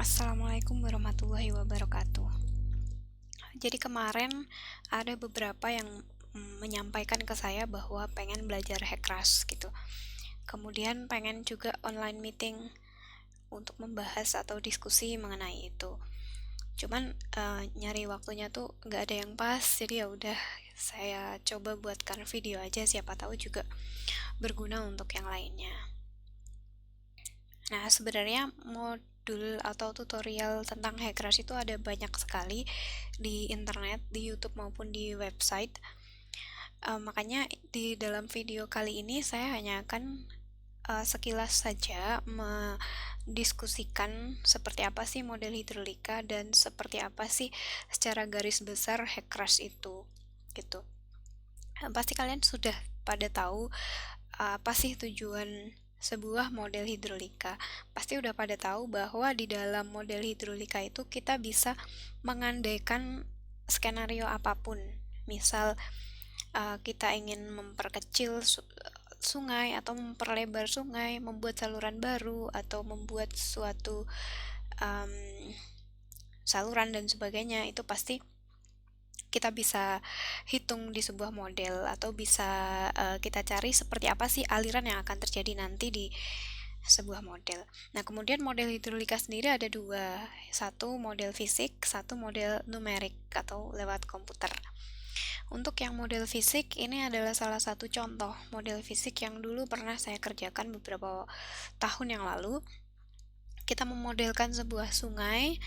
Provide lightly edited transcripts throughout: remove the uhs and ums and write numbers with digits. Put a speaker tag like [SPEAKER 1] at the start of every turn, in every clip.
[SPEAKER 1] Assalamualaikum warahmatullahi wabarakatuh. Jadi kemarin ada beberapa yang menyampaikan ke saya bahwa pengen belajar Hackras gitu. Kemudian pengen juga online meeting untuk membahas atau diskusi mengenai itu. Cuman nyari waktunya tuh nggak ada yang pas, jadi ya udah saya coba buatkan video aja, siapa tahu juga berguna untuk yang lainnya. Nah, sebenarnya modul atau tutorial tentang Hackras itu ada banyak sekali di internet, di YouTube maupun di website. Makanya di dalam video kali ini saya hanya akan sekilas saja mendiskusikan seperti apa sih model hidrolika dan seperti apa sih secara garis besar Hackras itu, gitu. Pasti kalian sudah pada tahu apa sih tujuan sebuah model hidrolika. Pasti udah pada tahu bahwa di dalam model hidrolika itu kita bisa mengandaikan skenario apapun. Misal kita ingin memperkecil sungai atau memperlebar sungai, membuat saluran baru atau membuat suatu um, saluran dan sebagainya, itu pasti kita bisa hitung di sebuah model atau bisa kita cari seperti apa sih aliran yang akan terjadi nanti di sebuah model. Nah, kemudian model hidrolika sendiri ada dua, satu model fisik, satu model numerik atau lewat komputer. Untuk yang model fisik, ini adalah salah satu contoh model fisik yang dulu pernah saya kerjakan beberapa tahun yang lalu. Kita memodelkan sebuah sungai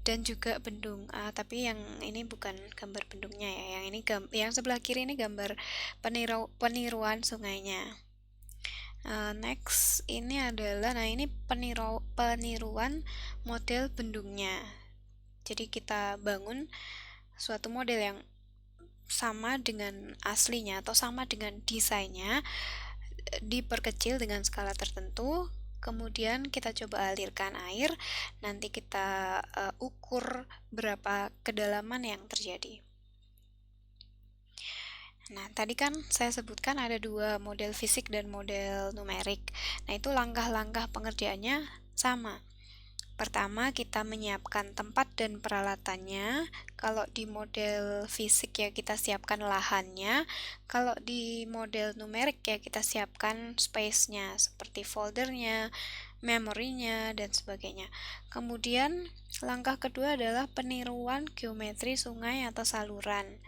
[SPEAKER 1] dan juga bendung. Tapi yang ini bukan gambar bendungnya ya. Yang ini yang sebelah kiri ini gambar peniruan sungainya. Next ini adalah ini peniruan model bendungnya. Jadi kita bangun suatu model yang sama dengan aslinya atau sama dengan desainnya, diperkecil dengan skala tertentu. Kemudian kita coba alirkan air, nanti kita ukur berapa kedalaman yang terjadi. Nah, tadi kan saya sebutkan ada dua model fisik dan model numerik. Nah, itu langkah-langkah pengerjaannya sama. Pertama, kita menyiapkan tempat dan peralatannya. Kalau di model fisik ya kita siapkan lahannya. Kalau di model numerik ya kita siapkan space-nya, seperti foldernya, memorinya, dan sebagainya. Kemudian, langkah kedua adalah peniruan geometri sungai atau saluran.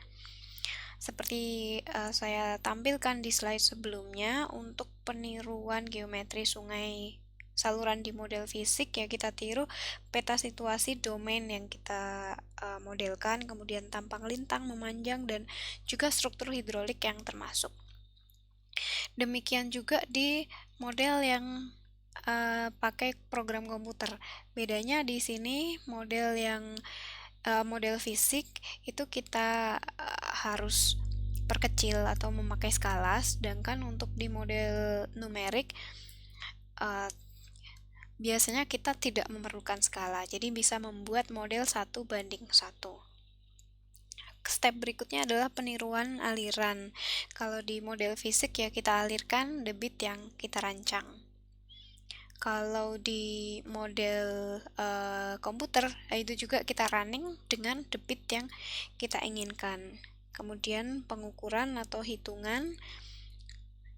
[SPEAKER 1] Seperti saya tampilkan di slide sebelumnya, untuk peniruan geometri sungai saluran di model fisik ya kita tiru peta situasi domain yang kita modelkan, kemudian tampang lintang, memanjang, dan juga struktur hidrolik yang termasuk. Demikian juga di model yang pakai program komputer. Bedanya di sini model yang model fisik itu kita harus perkecil atau memakai skala, sedangkan untuk di model numerik biasanya kita tidak memerlukan skala, jadi bisa membuat model 1:1. Step berikutnya adalah peniruan aliran. Kalau di model fisik ya kita alirkan debit yang kita rancang. Kalau di model komputer itu juga kita running dengan debit yang kita inginkan. Kemudian pengukuran atau hitungan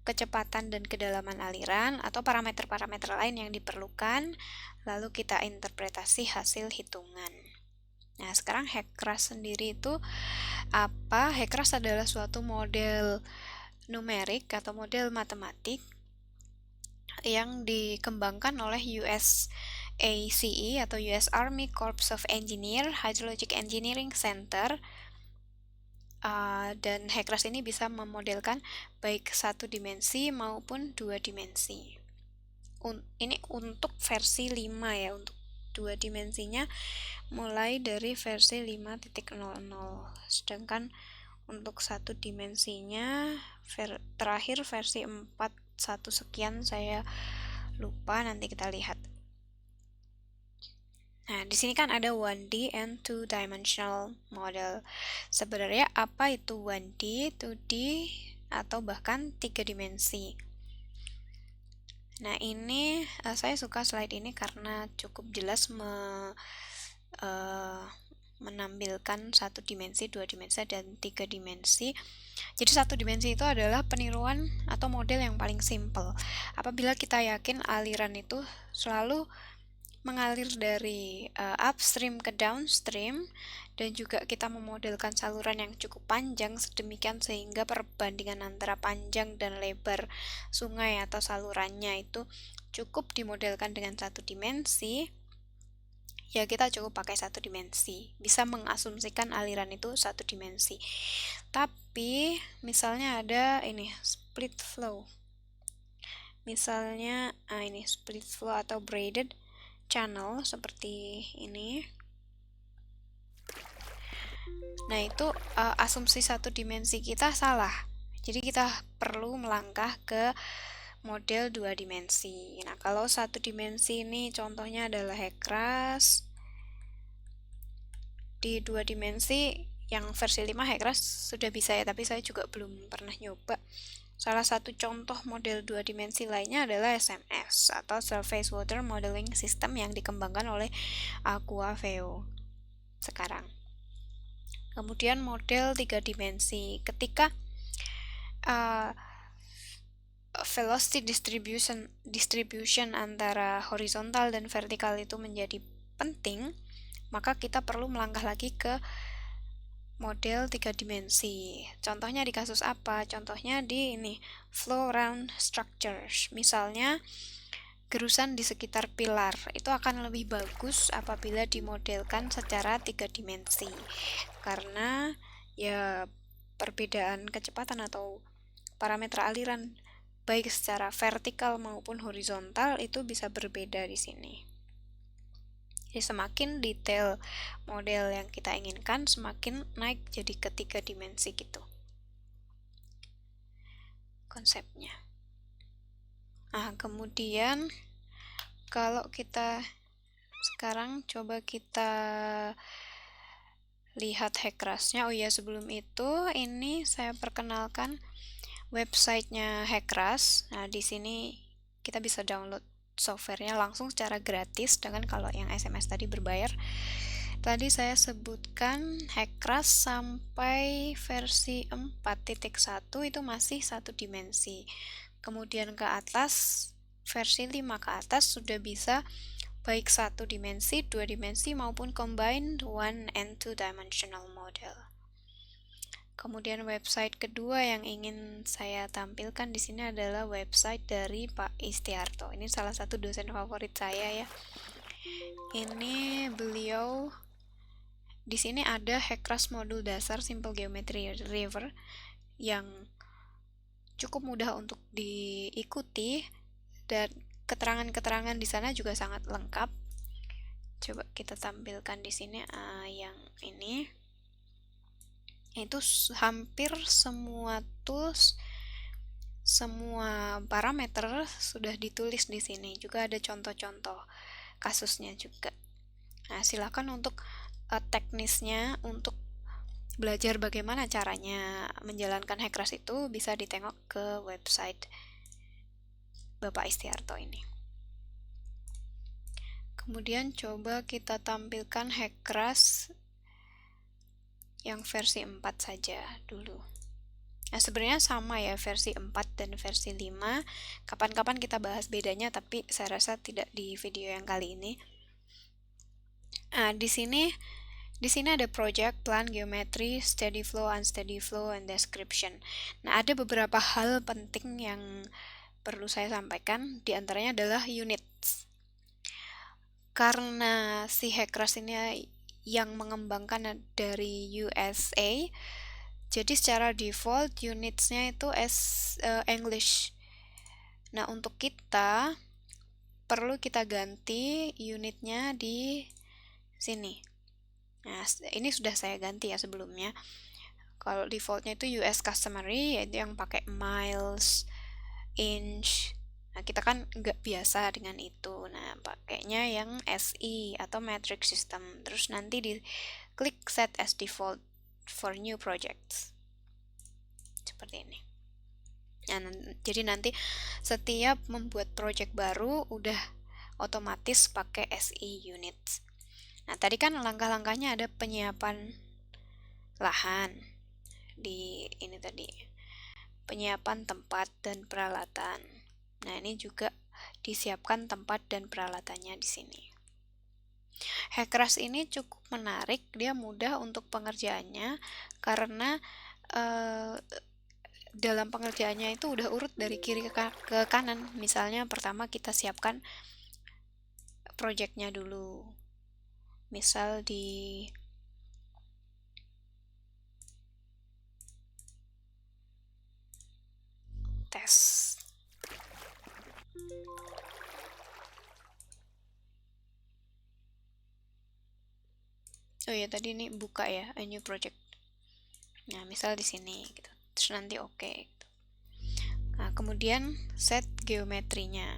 [SPEAKER 1] kecepatan dan kedalaman aliran atau parameter-parameter lain yang diperlukan, lalu kita interpretasi hasil hitungan. Nah, sekarang Hackras sendiri itu apa? Hackras adalah suatu model numerik atau model matematik yang dikembangkan oleh USACE atau US Army Corps of Engineers Hydrologic Engineering Center. Dan Hackras ini bisa memodelkan baik satu dimensi maupun dua dimensi. Ini untuk versi 5 ya, untuk dua dimensinya mulai dari versi 5.00, sedangkan untuk satu dimensinya terakhir versi 4.1 sekian, saya lupa, nanti kita lihat. Nah, di sini kan ada 1D and 2-dimensional model. Sebenarnya apa itu 1D, 2D, atau bahkan 3 dimensi? Nah, ini saya suka slide ini karena cukup jelas menampilkan 1 dimensi, 2 dimensi, dan 3 dimensi. Jadi 1 dimensi itu adalah peniruan atau model yang paling simple. Apabila kita yakin aliran itu selalu mengalir dari upstream ke downstream, dan juga kita memodelkan saluran yang cukup panjang sedemikian sehingga perbandingan antara panjang dan lebar sungai atau salurannya itu cukup dimodelkan dengan 1 dimensi, ya kita cukup pakai 1 dimensi. Bisa mengasumsikan aliran itu 1 dimensi. Tapi misalnya ada ini split flow. Misalnya ini split flow atau braided channel seperti ini. Nah, itu asumsi 1 dimensi kita salah. Jadi kita perlu melangkah ke model 2 dimensi. Nah, kalau 1 dimensi ini contohnya adalah Heckras. Di 2 dimensi yang versi 5 Heckras sudah bisa ya, tapi saya juga belum pernah nyoba. Salah satu contoh model 2 dimensi lainnya adalah SMS atau Surface Water Modeling System yang dikembangkan oleh Aquaveo sekarang. Kemudian model 3 dimensi. Ketika velocity distribution antara horizontal dan vertikal itu menjadi penting, maka kita perlu melangkah lagi ke model 3 dimensi. Contohnya di kasus apa? Contohnya di ini, flow round structures. Misalnya gerusan di sekitar pilar. Itu akan lebih bagus apabila dimodelkan secara 3 dimensi. Karena ya perbedaan kecepatan atau parameter aliran baik secara vertikal maupun horizontal itu bisa berbeda di sini. Jadi semakin detail model yang kita inginkan, semakin naik jadi ke 3 dimensi gitu konsepnya. Nah, kemudian kalau kita sekarang coba kita lihat Heckrasnya. Oh iya, sebelum itu ini saya perkenalkan websitenya Heckras. Nah, di sini kita bisa download softwarenya langsung secara gratis, dengan kalau yang SMS tadi berbayar. Tadi saya sebutkan Heckras sampai versi 4.1 itu masih 1 dimensi. Kemudian ke atas, versi 5 ke atas sudah bisa baik 1 dimensi, 2 dimensi, maupun combined 1 and 2 dimensional model. Kemudian website kedua yang ingin saya tampilkan di sini adalah website dari Pak Istiarto. Ini salah satu dosen favorit saya ya. Ini beliau, di sini ada Heckras modul dasar Simple Geometry River yang cukup mudah untuk diikuti, dan keterangan-keterangan di sana juga sangat lengkap. Coba kita tampilkan di sini yang ini. Itu hampir semua tools, semua parameter sudah ditulis di sini. Juga ada contoh-contoh kasusnya juga. Nah, silakan untuk teknisnya, untuk belajar bagaimana caranya menjalankan Heckras itu bisa ditengok ke website Bapak Istiarto ini. Kemudian coba kita tampilkan Heckras yang versi 4 saja dulu. Nah, sebenarnya sama ya versi 4 dan versi 5. Kapan-kapan kita bahas bedanya, tapi saya rasa tidak di video yang kali ini. Nah, di sini ada project, plan, geometry, steady flow, unsteady flow, and description. Nah, ada beberapa hal penting yang perlu saya sampaikan. Di antaranya adalah units. Karena si Heckras ini yang mengembangkan dari USA, jadi secara default unitsnya itu English. Nah, untuk kita perlu kita ganti unitnya di sini. Nah, ini sudah saya ganti ya sebelumnya. Kalau defaultnya itu US customary, yaitu yang pakai miles, inch. Nah, kita kan nggak biasa dengan itu. Nah, pakainya yang SI atau metric system. Terus nanti diklik set as default for new projects. Seperti ini. Nah, jadi nanti setiap membuat project baru udah otomatis pakai SI units. Nah, tadi kan langkah-langkahnya ada penyiapan lahan di ini tadi, penyiapan tempat dan peralatan. Nah, ini juga disiapkan tempat dan peralatannya di sini. Hackers ini cukup menarik, dia mudah untuk pengerjaannya karena dalam pengerjaannya itu udah urut dari kiri ke kanan. Misalnya pertama kita siapkan projectnya dulu. Misal di tes. Oh ya, tadi ini buka ya, a new project. Nah, misal di sini gitu. Terus nanti oke. Gitu. Nah, kemudian set geometrinya.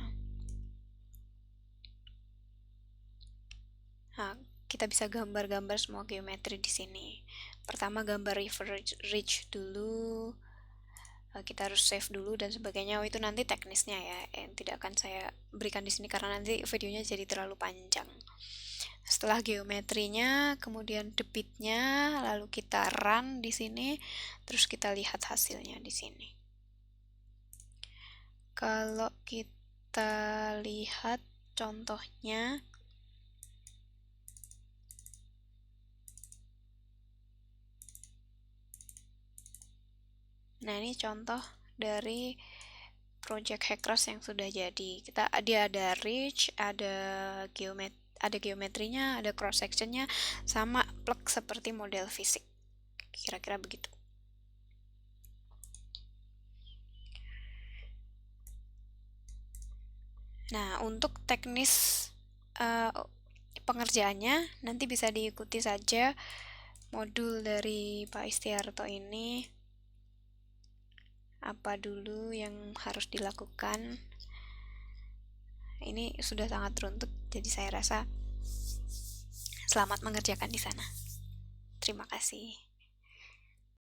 [SPEAKER 1] Nah, kita bisa gambar-gambar semua geometri di sini. Pertama gambar river ridge dulu. Kita harus save dulu dan sebagainya. Oh, itu nanti teknisnya ya, yang tidak akan saya berikan di sini karena nanti videonya jadi terlalu panjang. Setelah geometrinya, kemudian debitnya, lalu kita run di sini, terus kita lihat hasilnya di sini. Kalau kita lihat contohnya, nah ini contoh dari project Hackers yang sudah jadi. Dia ada ridge, ada geometrinya, ada cross sectionnya, sama plug seperti model fisik. Kira-kira begitu. Nah, untuk teknis pengerjaannya nanti bisa diikuti saja modul dari Pak Istiarto ini. Apa dulu yang harus dilakukan? Ini sudah sangat runtut, jadi saya rasa selamat mengerjakan di sana. Terima kasih.